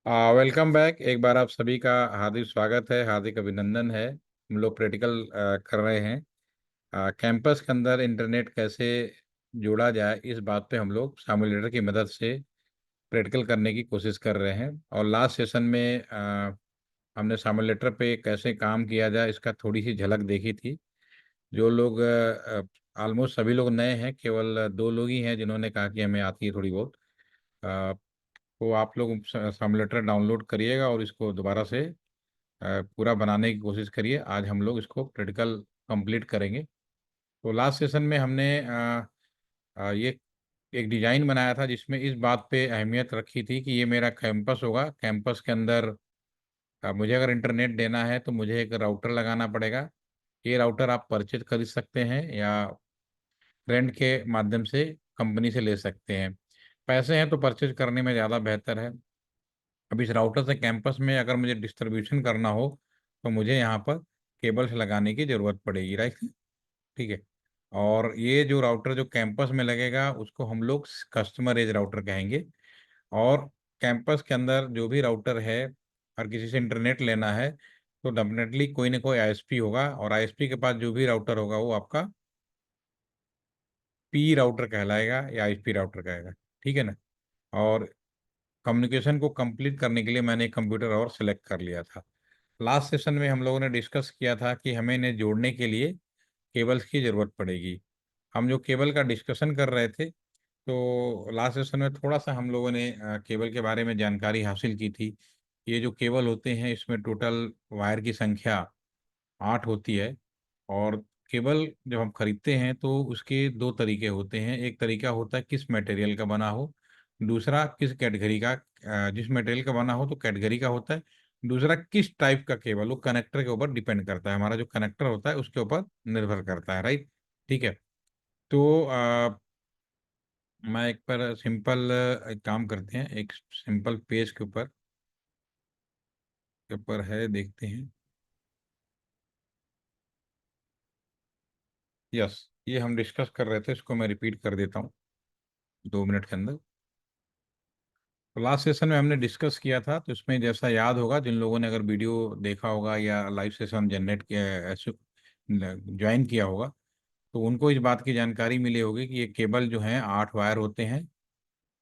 Welcome back. एक बार आप सभी का हार्दिक स्वागत है, हार्दिक अभिनंदन है। हम लोग प्रैक्टिकल कर रहे हैं। कैंपस के अंदर इंटरनेट कैसे जोड़ा जाए, इस बात पे हम लोग सिमुलेटर की मदद से प्रैक्टिकल करने की कोशिश कर रहे हैं। और लास्ट सेशन में हमने सिमुलेटर पे कैसे काम किया जाए इसका थोड़ी सी झलक देखी थी। जो लोग ऑलमोस्ट सभी लोग नए हैं, केवल दो लोग ही हैं जिन्होंने कहा कि हमें आती है थोड़ी बहुत। तो आप लोग सिमुलेटर डाउनलोड करिएगा और इसको दोबारा से पूरा बनाने की कोशिश करिए। आज हम लोग इसको प्रैक्टिकल कंप्लीट करेंगे। तो लास्ट सेशन में हमने ये एक डिजाइन बनाया था जिसमें इस बात पे अहमियत रखी थी कि ये मेरा कैंपस होगा। कैंपस के अंदर मुझे अगर इंटरनेट देना है तो मुझे एक राउटर लगाना पड़ेगा। ये राउटर आप परचेज कर सकते हैं या रेंट के माध्यम से कंपनी से ले सकते हैं। पैसे हैं तो परचेज करने में ज़्यादा बेहतर है। अब इस राउटर से कैंपस में अगर मुझे डिस्ट्रीब्यूशन करना हो तो मुझे यहाँ पर केबल्स लगाने की ज़रूरत पड़ेगी, राइट। ठीक है। और ये जो राउटर जो कैंपस में लगेगा उसको हम लोग कस्टमर एज राउटर कहेंगे। और कैंपस के अंदर जो भी राउटर है, और किसी से इंटरनेट लेना है तो डेफिनेटली कोई ना कोई आईएसपी होगा, और आईएसपी के पास जो भी राउटर होगा वो आपका पी राउटर कहलाएगा या आईएसपी राउटर कहेगा। ठीक है ना। और कम्युनिकेशन को कंप्लीट करने के लिए मैंने एक कंप्यूटर और सेलेक्ट कर लिया था। लास्ट सेशन में हम लोगों ने डिस्कस किया था कि हमें इन्हें जोड़ने के लिए केबल्स की ज़रूरत पड़ेगी। हम जो केबल का डिस्कशन कर रहे थे, तो लास्ट सेशन में थोड़ा सा हम लोगों ने केबल के बारे में जानकारी हासिल की थी। ये जो केबल होते हैं इसमें टोटल वायर की संख्या 8 होती है। और केबल जब हम खरीदते हैं तो उसके दो तरीके होते हैं। एक तरीका होता है किस मटेरियल का बना हो, दूसरा किस कैटेगरी का। जिस मटेरियल का बना हो तो कैटेगरी का होता है। दूसरा किस टाइप का केबल, वो कनेक्टर के ऊपर डिपेंड करता है। हमारा जो कनेक्टर होता है उसके ऊपर निर्भर करता है, राइट। ठीक है। तो मैं एक पर सिंपल एक काम करते हैं, एक सिंपल पेज के ऊपर है, देखते हैं। यस, ये हम डिस्कस कर रहे थे, इसको मैं रिपीट कर देता हूँ 2 मिनट के अंदर। तो लास्ट सेशन में हमने डिस्कस किया था, तो इसमें जैसा याद होगा, जिन लोगों ने अगर वीडियो देखा होगा या लाइव सेशन जनरेट किया, ज्वाइन किया होगा, तो उनको इस बात की जानकारी मिली होगी कि ये केबल जो है 8 वायर होते हैं।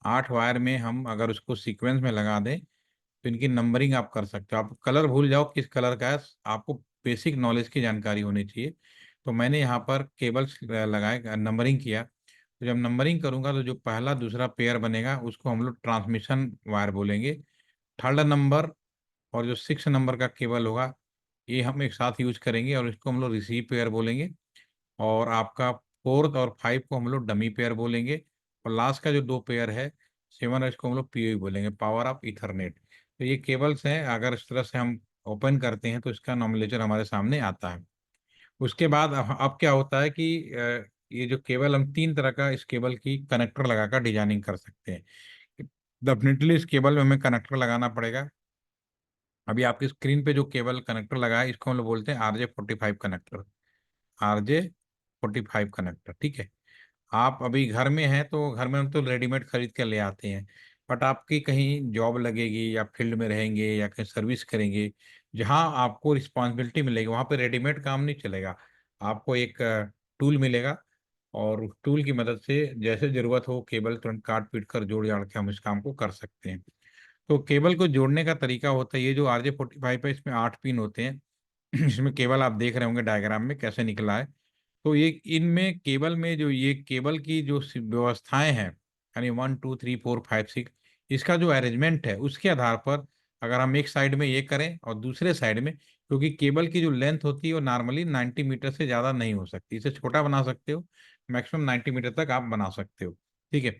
8 वायर में हम अगर उसको सीक्वेंस में लगा दें तो इनकी नंबरिंग आप कर सकते हो। आप कलर भूल जाओ किस कलर का है, आपको बेसिक नॉलेज की जानकारी होनी चाहिए। तो मैंने यहाँ पर केबल्स लगाए, नंबरिंग किया। तो जब नंबरिंग करूंगा तो जो पहला दूसरा पेयर बनेगा उसको हम लोग ट्रांसमिशन वायर बोलेंगे। थर्ड नंबर और जो 6 नंबर का केबल होगा ये हम एक साथ यूज करेंगे और इसको हम लोग रिसीव पेयर बोलेंगे। और आपका फोर्थ और 5 को हम लोग डमी पेयर बोलेंगे। और लास्ट का जो 2 पेयर है 7, इसको हम लोग पीओई बोलेंगे, पावर ऑफ इथरनेट। तो ये केबल्स हैं, अगर इस तरह से हम ओपन करते हैं तो इसका नॉमिनेचर हमारे सामने आता है। उसके बाद अब क्या होता है कि ये जो केबल, हम 3 तरह का इस केबल की कनेक्टर लगाकर डिजाइनिंग कर सकते हैं। डेफिनेटली इस केबल में हमें कनेक्टर लगाना पड़ेगा। अभी आपकी स्क्रीन पे जो केबल कनेक्टर लगा है इसको हम लोग बोलते हैं RJ45 कनेक्टर। RJ45 कनेक्टर, ठीक है। आप अभी घर में हैं तो घर में हम तो रेडीमेड खरीद के ले आते हैं। बट आपकी कहीं जॉब लगेगी या फील्ड में रहेंगे या कहीं सर्विस करेंगे, जहां आपको रिस्पॉन्सिबिलिटी मिलेगी, वहां पे रेडीमेड काम नहीं चलेगा। आपको एक टूल मिलेगा और उस टूल की मदद से जैसे ज़रूरत हो केबल तुरंत काट पीट कर जोड़ जाड़ के हम इस काम को कर सकते हैं। तो केबल को जोड़ने का तरीका होता है, ये जो RJ45 है इसमें 8 पिन होते हैं। इसमें केबल आप देख रहे होंगे डायग्राम में कैसे निकला है। तो ये इनमें केबल में जो ये केबल की जो व्यवस्थाएं हैं, यानी 1 2 3 4 5 6, इसका जो अरेंजमेंट है उसके आधार पर अगर हम एक साइड में ये करें और दूसरे साइड में, क्योंकि केबल की जो लेंथ होती है वो नॉर्मली 90 मीटर से ज़्यादा नहीं हो सकती, इसे छोटा बना सकते हो, मैक्सिमम 90 मीटर तक आप बना सकते हो। ठीक है।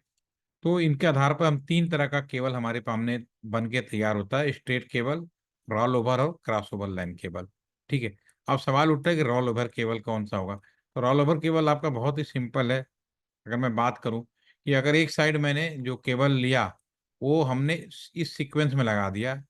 तो इनके आधार पर हम 3 तरह का केबल हमारे सामने बन के तैयार होता है, स्ट्रेट केबल, रॉल ओवर और क्रॉस ओवर लाइन केबल। ठीक है। अब सवाल उठता है कि रॉल ओवर केबल कौन सा होगा। तो रॉल ओवर केबल आपका बहुत ही सिंपल है। अगर मैं बात करूं कि अगर एक साइड मैंने जो केबल लिया वो हमने इस सीक्वेंस में लगा दिया,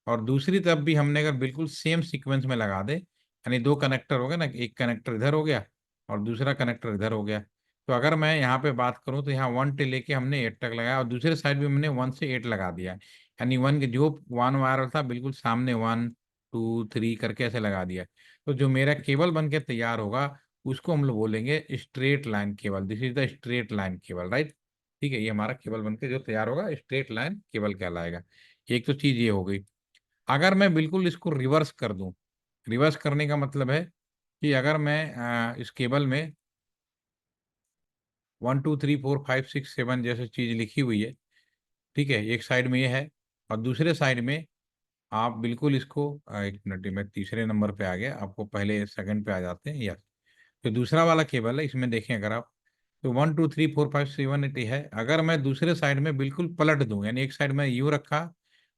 और दूसरी तरफ भी हमने अगर बिल्कुल सेम सीक्वेंस में लगा दे, यानी 2 कनेक्टर हो गए ना, एक कनेक्टर इधर हो गया और दूसरा कनेक्टर इधर हो गया, तो अगर मैं यहाँ पे बात करूँ तो यहाँ 1 से लेके हमने 8 तक लगाया और दूसरे साइड भी हमने 1 से 8 लगा दिया, यानी 1 के जो 1 वायर था बिल्कुल सामने 1 2 3 करके ऐसे लगा दिया। तो जो मेरा केबल बन के तैयार होगा उसको हम लोग बोलेंगे straight line cable. This is the straight line cable, right. ठीक है, ये हमारा केबल बन के जो तैयार होगा स्ट्रेट लाइन केबल कहलाएगा। एक तो चीज ये हो गई। अगर मैं बिल्कुल इसको रिवर्स कर दूं, रिवर्स करने का मतलब है कि अगर मैं इस केबल में 1 2 3 4 5 6 7 जैसे चीज लिखी हुई है, ठीक है, एक साइड में ये है और दूसरे साइड में आप बिल्कुल इसको 1 मिनट, मैं तीसरे नंबर पे आ गया, आपको पहले सेकंड पे आ जाते हैं, यस। तो दूसरा वाला केबल है, इसमें देखें अगर आप, तो 1 2 3 4 5 7 8 है। अगर मैं दूसरे साइड में बिल्कुल पलट दूं, यानी एक साइड में यू रखा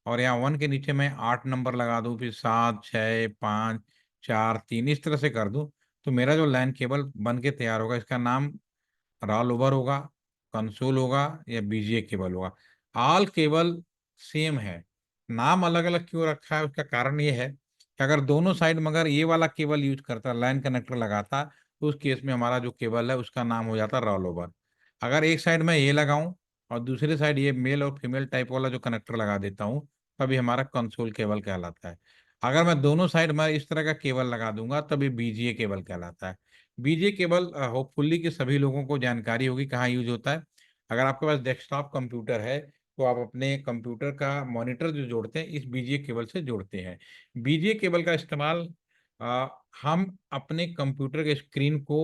और यहाँ 1 के नीचे मैं 8 नंबर लगा दूं, फिर 7 6 5 4 3 इस तरह से कर दूं, तो मेरा जो लाइन केबल बन के तैयार होगा इसका नाम रॉल ओवर होगा, कंसोल होगा या बीजीए केबल होगा। ऑल केबल सेम है, नाम अलग अलग क्यों रखा है उसका कारण ये है कि अगर दोनों साइड में अगर ये वाला केबल यूज करता, लाइन कनेक्टर लगाता, तो उस केस में हमारा जो केबल है उसका नाम हो जाता रॉल ओवर। अगर एक साइड में ये लगाऊं और दूसरे साइड ये मेल और फीमेल टाइप वाला जो कनेक्टर लगा देता हूं, तभी हमारा कंसोल केबल कहलाता है। अगर मैं दोनों साइड में इस तरह का केबल लगा दूंगा तभी बीजीए केबल कहलाता है। बीजीए केबल होपफुली कि सभी लोगों को जानकारी होगी कहाँ यूज होता है। अगर आपके पास डेस्कटॉप कंप्यूटर है तो आप अपने कंप्यूटर का मॉनिटर जो जोड़ते हैं इस बीजीए केबल से जोड़ते हैं। बीजीए केबल का इस्तेमाल अ, हम अपने कंप्यूटर के स्क्रीन को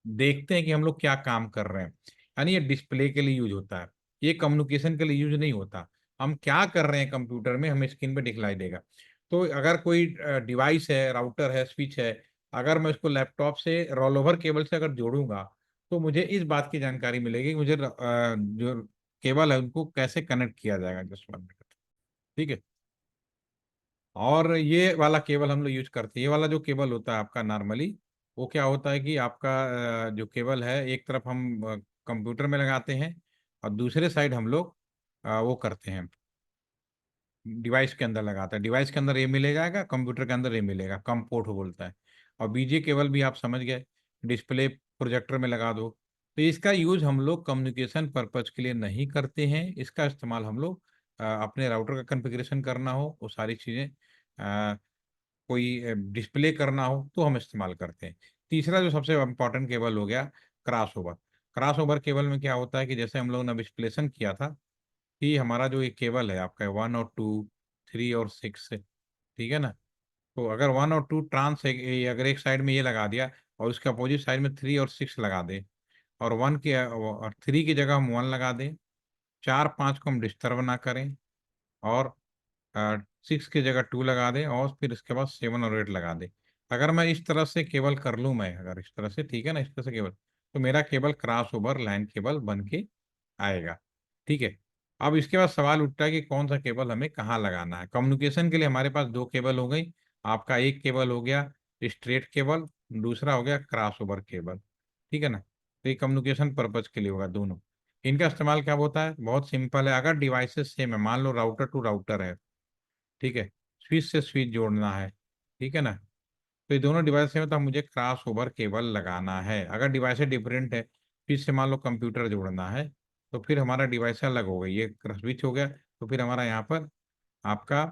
देखते हैं कि हम लोग क्या काम कर रहे हैं, यानी ये डिस्प्ले के लिए यूज होता है, ये कम्युनिकेशन के लिए यूज नहीं होता। हम क्या कर रहे हैं कंप्यूटर में हमें स्क्रीन पे दिखलाई देगा। तो अगर कोई डिवाइस है, राउटर है, स्विच है, अगर मैं उसको लैपटॉप से रोल ओवर केबल से अगर जोड़ूंगा तो मुझे इस बात की जानकारी मिलेगी कि मुझे जो केबल है उनको कैसे कनेक्ट किया जाएगा, जस्ट 1 मिनट। ठीक है, और ये वाला केबल हम लोग यूज करते हैं। ये वाला जो केबल होता है आपका नॉर्मली, वो क्या होता है कि आपका जो केबल है एक तरफ हम कंप्यूटर में लगाते हैं और दूसरे साइड हम लोग वो करते हैं, डिवाइस के अंदर लगाता है। डिवाइस के अंदर ये मिले जाएगा, कंप्यूटर के अंदर ये मिलेगा, कम पोर्ट बोलता है। और बीजे केबल भी आप समझ गए, डिस्प्ले प्रोजेक्टर में लगा दो। तो इसका यूज हम लोग कम्युनिकेशन पर्पज के लिए नहीं करते हैं, इसका इस्तेमाल हम लोग अपने राउटर का कॉन्फ़िगरेशन करना हो, वो सारी चीज़ें कोई डिस्प्ले करना हो तो हम इस्तेमाल करते हैं। तीसरा जो सबसे इम्पोर्टेंट केबल हो गया cross over. Cross over cable में क्या होता है कि जैसे हम लोगों ने विश्लेषण किया था कि हमारा जो एक केबल है आपका 1 और 2 3 और 6, ठीक है ना। तो अगर 1 और 2 ट्रांस अगर एक साइड में ये लगा दिया और उसके अपोजिट साइड में 3 और 6 लगा दे, और 3 की जगह हम 1 लगा दें, 4 5 को हम डिस्टर्ब ना करें, और 6 की जगह 2 लगा दें, और फिर इसके बाद 7 और 8 लगा दें। अगर मैं इस तरह से केबल कर लूँ, मैं अगर इस तरह से, ठीक है ना, इस तरह से केबल, तो मेरा cable cross over line cable बन के आएगा। ठीक है, अब इसके बाद सवाल उठता है कि कौन सा केबल हमें कहाँ लगाना है। कम्युनिकेशन के लिए हमारे पास दो केबल हो गई। आपका एक केबल हो गया स्ट्रेट केबल, दूसरा हो गया क्रॉस ओवर केबल, ठीक है ना। तो ये कम्युनिकेशन पर्पज के लिए होगा दोनों। इनका इस्तेमाल क्या होता है, बहुत सिंपल है। अगर डिवाइसेस सेम है, मान लो राउटर टू राउटर है, ठीक है, स्विच से स्विच जोड़ना है, ठीक है ना, तो ये दोनों डिवाइस में तो मुझे क्रॉस ओवर केबल लगाना है। अगर डिवाइस डिफरेंट है, फिर से मान लो कंप्यूटर जोड़ना है, तो फिर हमारा डिवाइस अलग हो गई, ये स्विच हो गया, तो फिर हमारा यहाँ पर आपका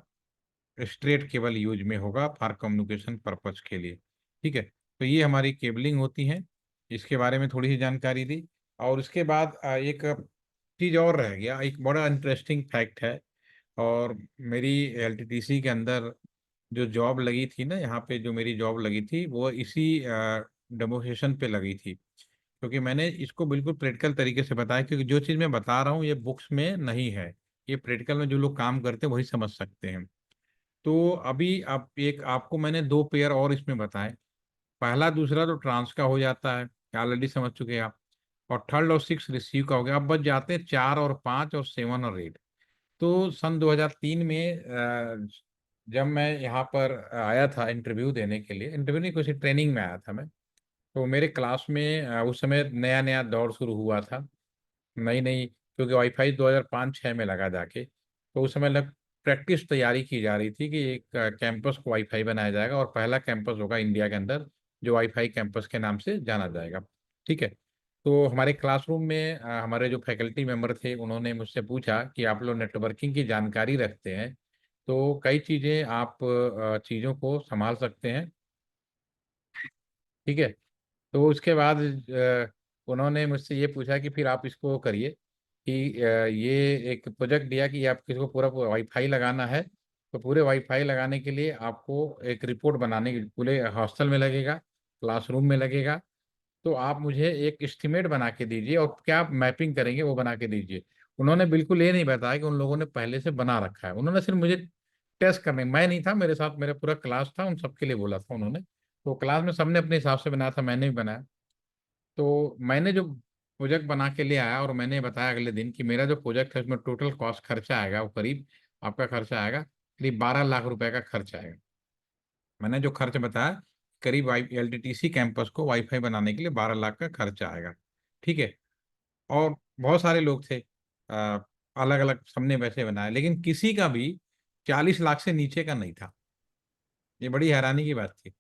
स्ट्रेट केबल यूज में होगा फॉर कम्युनिकेशन पर्पज के लिए। ठीक है, तो ये हमारी केबलिंग होती है, इसके बारे में थोड़ी सी जानकारी दी। और उसके बाद एक चीज़ और रह गया, एक बड़ा इंटरेस्टिंग फैक्ट है। और मेरी एलटीटीसी के अंदर जो जॉब लगी थी ना, यहाँ पे जो मेरी जॉब लगी थी वो इसी डेमोस्ट्रेशन पे लगी थी, क्योंकि मैंने इसको बिल्कुल प्रैक्टिकल तरीके से बताया, क्योंकि जो चीज़ मैं बता रहा हूँ ये बुक्स में नहीं है, ये प्रैक्टिकल में जो लोग काम करते हैं वही समझ सकते हैं। तो अभी आप एक आपको मैंने दो पेयर और इसमें बताए, पहला दूसरा तो ट्रांस का हो जाता है, ऑलरेडी समझ चुके हैं आप, और थर्ड और सिक्स रिसीव का हो गया। अब बच जाते हैं 4 और 5 और 7 और 8। तो सन 2003 में जब मैं यहाँ पर आया था इंटरव्यू देने के लिए, इंटरव्यू नहीं, कुछ ट्रेनिंग में आया था मैं, तो मेरे क्लास में उस समय नया नया दौर शुरू हुआ था, नई नई, क्योंकि वाईफाई 2005-06 में लगा जाके, तो उस समय लग प्रैक्टिस तैयारी की जा रही थी कि एक कैंपस को वाईफाई बनाया जाएगा और पहला कैंपस होगा इंडिया के अंदर जो वाईफाई कैंपस के नाम से जाना जाएगा। ठीक है, तो हमारे क्लासरूम में हमारे जो फैकल्टी मेंबर थे उन्होंने मुझसे पूछा कि आप लोग नेटवर्किंग की जानकारी रखते हैं, तो कई चीज़ें आप चीज़ों को संभाल सकते हैं। ठीक है। तो उसके बाद उन्होंने मुझसे ये पूछा कि फिर आप इसको करिए कि ये एक प्रोजेक्ट दिया कि आप किसी को पूरा वाईफाई लगाना है, तो पूरे वाईफाई लगाने के लिए आपको एक रिपोर्ट बनाने की पूरे हॉस्टल में लगेगा, क्लासरूम में लगेगा। तो आप मुझे एक एस्टिमेट बना के दीजिए और क्या आप मैपिंग करेंगे वो बना के दीजिए। उन्होंने बिल्कुल ये नहीं बताया कि उन लोगों ने पहले से बना रखा है, उन्होंने सिर्फ मुझे टेस्ट करने, मैं नहीं था, मेरे साथ मेरा पूरा क्लास था, उन सबके लिए बोला था उन्होंने। तो क्लास में सबने अपने हिसाब से बनाया था, मैंने भी बनाया। तो मैंने जो प्रोजेक्ट बना के ले आया और मैंने बताया अगले दिन कि मेरा जो प्रोजेक्ट है उसमें टोटल कॉस्ट खर्चा आएगा वो करीब, आपका खर्चा आएगा करीब 12 लाख रुपए का खर्च आएगा। मैंने जो खर्च बताया, करीब वाई एलटीटीसी कैंपस को वाईफाई बनाने के लिए 12 लाख का खर्चा आएगा। ठीक है। और बहुत सारे लोग थे, अलग अलग सबने वैसे बनाया, लेकिन किसी का भी 40 लाख से नीचे का नहीं था। ये बड़ी हैरानी की बात थी।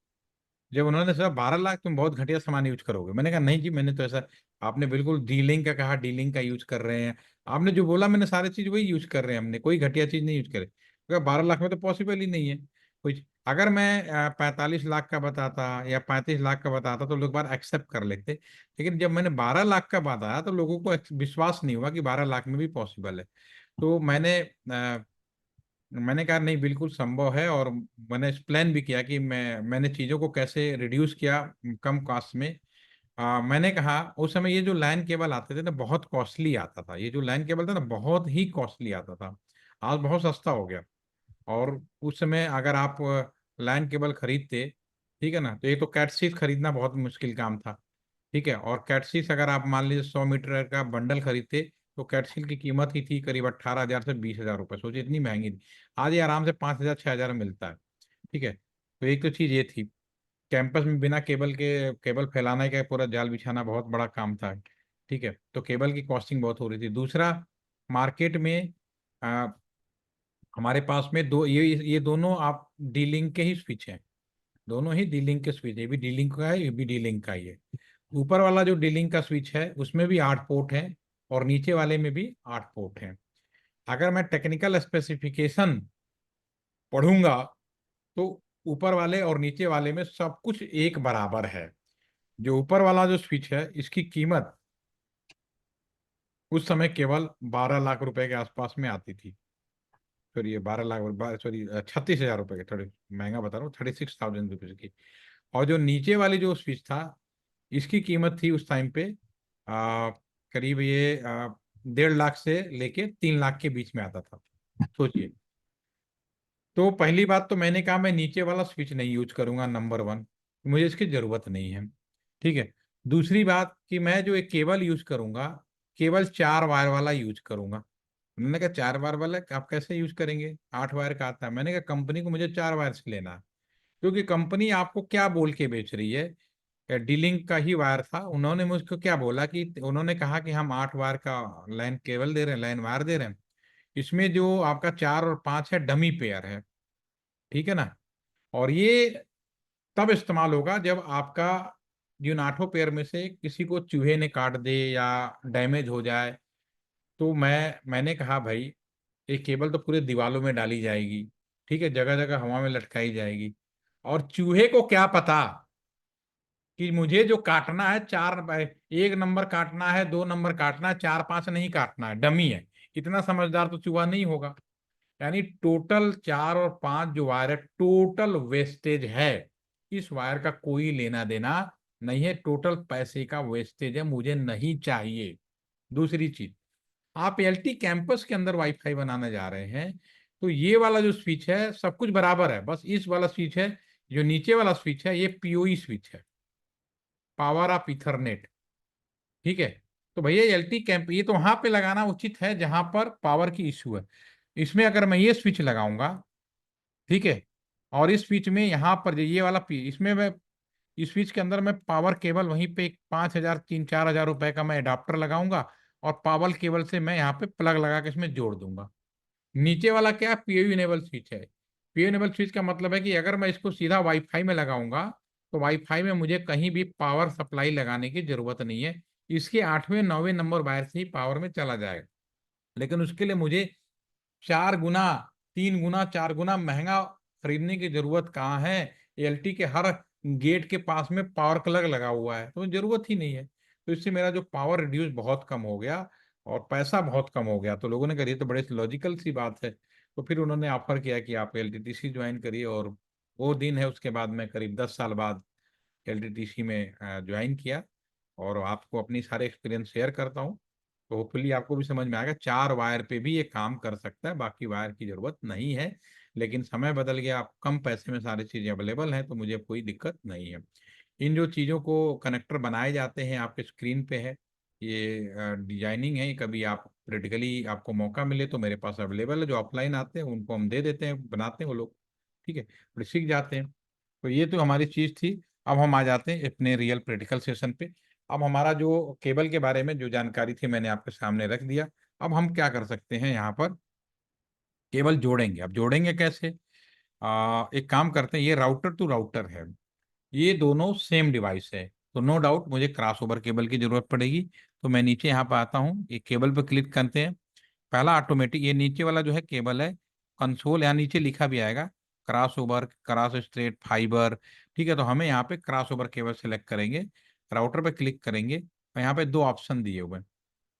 जब उन्होंने सोचा 12 लाख तुम बहुत घटिया सामान यूज करोगे, मैंने कहा नहीं जी, मैंने तो ऐसा, आपने बिल्कुल डीलिंग का कहा, डीलिंग का यूज कर रहे हैं, आपने जो बोला मैंने सारी चीज वही यूज कर रहे हैं, हमने कोई घटिया चीज नहीं यूज करे। क्योंकि 12 लाख में तो पॉसिबल ही नहीं है कुछ। अगर मैं 45 लाख का बताता या 35 लाख का बताता तो लोग बार एक्सेप्ट कर लेते, लेकिन जब मैंने 12 लाख का बताया तो लोगों को विश्वास नहीं हुआ कि 12 लाख में भी पॉसिबल है। तो मैंने कहा नहीं, बिल्कुल संभव है। और मैंने प्लान भी किया कि मैंने चीज़ों को कैसे रिड्यूस किया कम कॉस्ट में। मैंने कहा उस समय ये जो लैन केबल आते थे ना बहुत कॉस्टली आता था, ये जो लैन केबल था ना बहुत ही कॉस्टली आता था। आज बहुत सस्ता हो गया। और उस समय अगर आप लैन केबल खरीदते, ठीक है ना, तो ये तो कैटसीज खरीदना बहुत मुश्किल काम था। ठीक है। और कैटसीस अगर आप मान लीजिए 100 मीटर का बंडल खरीदते तो कैटसील की कीमत ही थी करीब 18 हजार से 20 हजार रुपये, सोचिए इतनी महंगी थी। आज ये आराम से 5 हजार 6 हजार में मिलता है। ठीक है। तो एक तो चीज़ ये थी, कैंपस में बिना केबल के, केबल फैलाने का पूरा जाल बिछाना बहुत बड़ा काम था। ठीक है। तो केबल की कॉस्टिंग बहुत हो रही थी। दूसरा, मार्केट में आ, हमारे पास में दो ये दोनों आप डीलिंक के ही स्विच हैं, दोनों ही डीलिंक के स्विच है, ये भी डीलिंक का है, ये भी डीलिंक का ही है। ऊपर वाला जो डीलिंक का स्विच है उसमें भी 8 पोर्ट हैं और नीचे वाले में भी 8 पोर्ट हैं। अगर मैं टेक्निकल स्पेसिफिकेशन पढ़ूंगा तो ऊपर वाले और नीचे वाले में सब कुछ एक बराबर है। जो ऊपर वाला जो स्विच है इसकी कीमत उस समय केवल 12 लाख रुपए के आसपास में आती थी। सॉरी, 12 लाख, सॉरी 36 हजार रुपए की, थोड़ी महंगा बता रहा हूँ, 36,000 रुपीज की। और जो नीचे वाली जो स्विच था इसकी कीमत थी उस टाइम पे आ, करीब ये 1.5 लाख से लेके 3 लाख के बीच में आता था, सोचिए। तो पहली बात तो मैंने कहा मैं नीचे वाला स्विच नहीं यूज करूंगा, नंबर वन, मुझे इसकी जरूरत नहीं है। ठीक है। दूसरी बात कि मैं जो एक केबल यूज करूंगा, केवल 4 वायर वाला यूज करूंगा। उन्होंने कहा 4 वायर वाला आप कैसे यूज करेंगे, 8 वायर का आता है। मैंने कहा कंपनी को मुझे 4 वायर से लेना है, क्योंकि कंपनी आपको क्या बोल के बेच रही है, डीलिंक का ही वायर था। उन्होंने मुझको क्या बोला कि उन्होंने कहा कि हम 8 वायर का लाइन केबल दे रहे हैं, लाइन वायर दे रहे हैं, इसमें जो आपका 4 और 5 है डमी पेयर है। ठीक है ना। और ये तब इस्तेमाल होगा जब आपका जिन 8 पेयर में से किसी को चूहे ने काट दे या डैमेज हो जाए। तो मैंने कहा भाई ये केबल तो पूरे दीवालों में डाली जाएगी, ठीक है, जगह जगह हवा में लटकाई जाएगी, और चूहे को क्या पता कि मुझे जो काटना है 1 नंबर काटना है, 2 नंबर काटना है, 4 5 नहीं काटना है, डमी है। इतना समझदार तो चूहा नहीं होगा। यानी टोटल 4 और 5 जो वायर है टोटल वेस्टेज है, इस वायर का कोई लेना देना नहीं है, टोटल पैसे का वेस्टेज है, मुझे नहीं चाहिए। दूसरी चीज, आप एलटी कैंपस के अंदर वाईफाई बनाने जा रहे हैं, तो ये वाला जो स्विच है सब कुछ बराबर है, बस इस वाला स्विच है, जो नीचे वाला स्विच है ये पीओई स्विच है, पावर ऑफ इथरनेट। ठीक है। तो भैया एलटी कैंप ये तो वहां पे लगाना उचित है जहां पर पावर की इशू है। इसमें अगर मैं ये स्विच लगाऊंगा, ठीक है, और इस स्विच में यहाँ पर जो ये वाला इसमें मैं इस स्विच के अंदर मैं पावर केबल वहीं पे 5 हजार 3 4 हजार रुपए का मैं अडाप्टर लगाऊंगा, और पावर केबल से मैं यहाँ पे प्लग लगा के इसमें जोड़ दूंगा। नीचे वाला क्या, पीओयू इनेबल स्विच है। पीओयू इनेबल स्विच का मतलब है कि अगर मैं इसको सीधा वाईफाई में लगाऊंगा तो वाईफाई में मुझे कहीं भी पावर सप्लाई लगाने की जरूरत नहीं है, इसके 8वें 9वें नंबर वायर से ही पावर में चला जाएगा। लेकिन उसके लिए मुझे 4 गुना, 3 गुना, 4 गुना महंगा खरीदने की जरूरत कहाँ है। एलटी के हर गेट के पास में पावर प्लग लगा हुआ है, तो जरूरत ही नहीं है। तो इससे मेरा जो पावर रिड्यूस बहुत कम हो गया और पैसा बहुत कम हो गया। तो लोगों ने कहा ये तो बड़े लॉजिकल सी बात है। तो फिर उन्होंने ऑफर किया कि आप एलटीटीसी ज्वाइन करिए, और वो दिन है उसके बाद मैं करीब 10 साल बाद एलटीटीसी में ज्वाइन किया, और आपको अपनी सारे एक्सपीरियंस शेयर करता हूँ। तो होपफुली आपको भी समझ में आएगा, 4 वायर पे भी ये काम कर सकता है, बाकी वायर की जरूरत नहीं है। लेकिन समय बदल गया, आप कम पैसे में सारी चीजें अवेलेबल हैं, तो मुझे कोई दिक्कत नहीं है। इन जो चीज़ों को कनेक्टर बनाए जाते हैं आपके स्क्रीन पे है, ये डिजाइनिंग है। कभी आप प्रैक्टिकली आपको मौका मिले तो मेरे पास अवेलेबल है, जो ऑफलाइन आते हैं उनको हम दे देते हैं, बनाते हैं वो लोग, ठीक है, फिर सीख जाते हैं। तो ये तो हमारी चीज़ थी। अब हम आ जाते हैं अपने रियल प्रैक्टिकल सेशन पे। अब हमारा जो केबल के बारे में जो जानकारी थी मैंने आपके सामने रख दिया। अब हम क्या कर सकते हैं, यहाँ पर केबल जोड़ेंगे। अब जोड़ेंगे कैसे? एक काम करते हैं, ये राउटर टू राउटर है, ये दोनों सेम डिवाइस है, तो नो डाउट मुझे क्रॉस ओवर केबल की जरूरत पड़ेगी। तो मैं नीचे यहाँ पर आता हूँ, ये केबल पर क्लिक करते हैं। पहला ऑटोमेटिक, ये नीचे वाला जो है केबल है, कंसोल, यहाँ नीचे लिखा भी आएगा cross over, cross straight, fibre. ठीक है, तो हमें यहाँ पे क्रॉस ओवर केबल सेलेक्ट करेंगे, राउटर पे क्लिक करेंगे, और यहाँ पे 2 ऑप्शन दिए हुए हैं।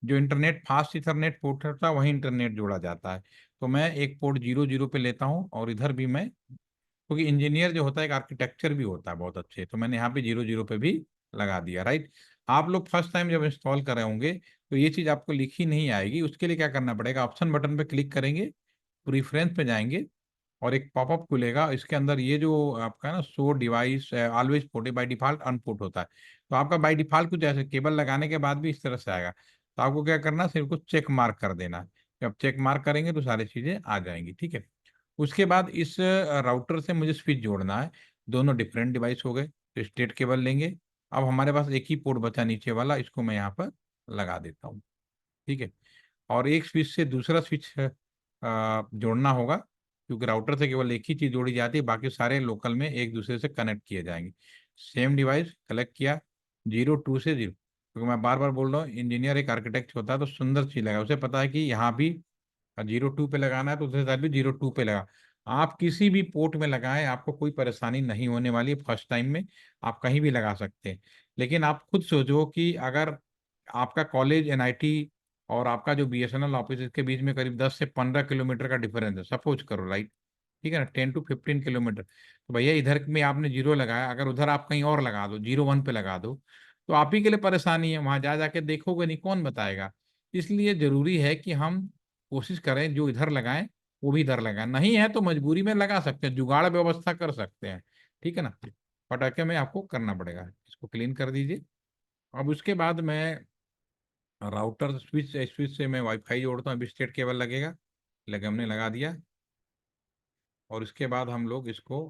जो इंटरनेट फास्ट इथरनेट पोर्ट होता है वही इंटरनेट जोड़ा जाता है। तो मैं एक पोर्ट 00 पे लेता हूँ, और इधर भी मैं, क्योंकि इंजीनियर जो होता है एक आर्किटेक्चर भी होता है बहुत अच्छे, तो मैंने यहाँ पे 00 पे भी लगा दिया, राइट। आप लोग फर्स्ट टाइम जब इंस्टॉल कर रहे होंगे तो ये चीज़ आपको लिखी नहीं आएगी। उसके लिए क्या करना पड़ेगा, ऑप्शन बटन पे क्लिक करेंगे, प्रीफ्रेंस पे जाएंगे, और एक पॉपअप खुलेगा। इसके अंदर ये जो आपका ना show device always ported by default unport होता है, तो आपका बाय डिफॉल्ट कुछ ऐसे केबल लगाने के बाद भी इस तरह से आएगा। तो आपको क्या करना है, सिर्फ कुछ चेक मार्क कर देना है। जब चेक मार्क करेंगे तो सारी चीजें आ जाएंगी, ठीक है। उसके बाद इस राउटर से मुझे स्विच जोड़ना है। दोनों डिफरेंट डिवाइस हो गए, तो स्टेट केबल लेंगे। अब हमारे पास एक ही पोर्ट बचा नीचे वाला, इसको मैं यहाँ पर लगा देता हूँ, ठीक है। और एक स्विच से दूसरा स्विच जोड़ना होगा, क्योंकि राउटर से केवल एक ही चीज जोड़ी जाती है, बाकी सारे लोकल में एक दूसरे से कनेक्ट किए जाएंगे। सेम डिवाइस कलेक्ट किया, 02 से 0, क्योंकि मैं बार बार बोल रहा हूँ, इंजीनियर एक आर्किटेक्ट होता है तो सुंदर चीज लगा, उसे पता है कि यहाँ भी 02 पे लगाना है, तो उसके साथ भी 02 पे लगा। आप किसी भी पोर्ट में लगाएं, आपको कोई परेशानी नहीं होने वाली है फर्स्ट टाइम में। आप कहीं भी लगा सकते हैं। लेकिन आप खुद सोचो कि अगर आपका कॉलेज, एनआईटी, और आपका जो बीएसएनएल ऑफिस, इसके बीच में करीब 10 से 15 किलोमीटर का डिफरेंस है, सपोज करो, राइट, ठीक है ना, 10 to 15 किलोमीटर। तो भैया इधर में आपने 0 लगाया, अगर उधर आप कहीं और लगा दो, 01 पे लगा दो, तो आप ही के लिए परेशानी है, वहां जा जाके देखोगे नहीं, कौन बताएगा। इसलिए जरूरी है कि हम कोशिश करें जो इधर लगाएं वो भी इधर लगाएं, नहीं है तो मजबूरी में लगा सकते हैं, जुगाड़ व्यवस्था कर सकते हैं, ठीक है ना। पटाखे में आपको करना पड़ेगा, इसको क्लीन कर दीजिए। अब उसके बाद मैं राउटर स्विच स्विच से मैं वाईफाई जोड़ता हूँ, अभी स्टेट केबल लगेगा, लगे, हमने लगा दिया। और इसके बाद हम लोग इसको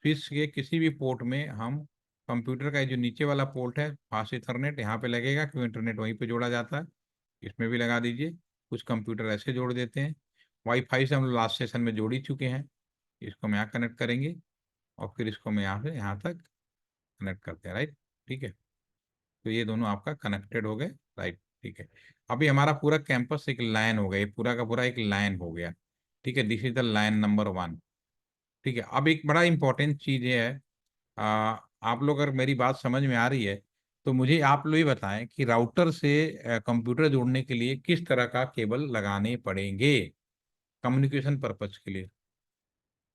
स्विच के किसी भी पोर्ट में हम, कंप्यूटर का जो नीचे वाला पोर्ट है फास्ट इथरनेट, यहाँ पे लगेगा क्योंकि इंटरनेट वहीं पे जोड़ा जाता है, इसमें भी लगा दीजिए। कुछ कंप्यूटर ऐसे जोड़ देते हैं। वाईफाई से हम लोग लास्ट सेशन में जोड़ ही चुके हैं, इसको हम यहाँ कनेक्ट करेंगे, और फिर इसको मैं यहाँ से यहाँ तक कनेक्ट करते हैं, राइट, ठीक है। तो ये दोनों आपका कनेक्टेड हो गए, राइट, ठीक है। अभी हमारा पूरा कैंपस एक लाइन हो गया, ये पूरा का पूरा एक लाइन हो गया, ठीक है। This is the line number 1, ठीक है। अब एक बड़ा इंपॉर्टेंट चीज ये है, आ, आप लोग अगर मेरी बात समझ में आ रही है तो मुझे आप लोग ही बताएं कि राउटर से कंप्यूटर जोड़ने के लिए किस तरह का केबल लगाने पड़ेंगे कम्युनिकेशन पर्पज के लिए।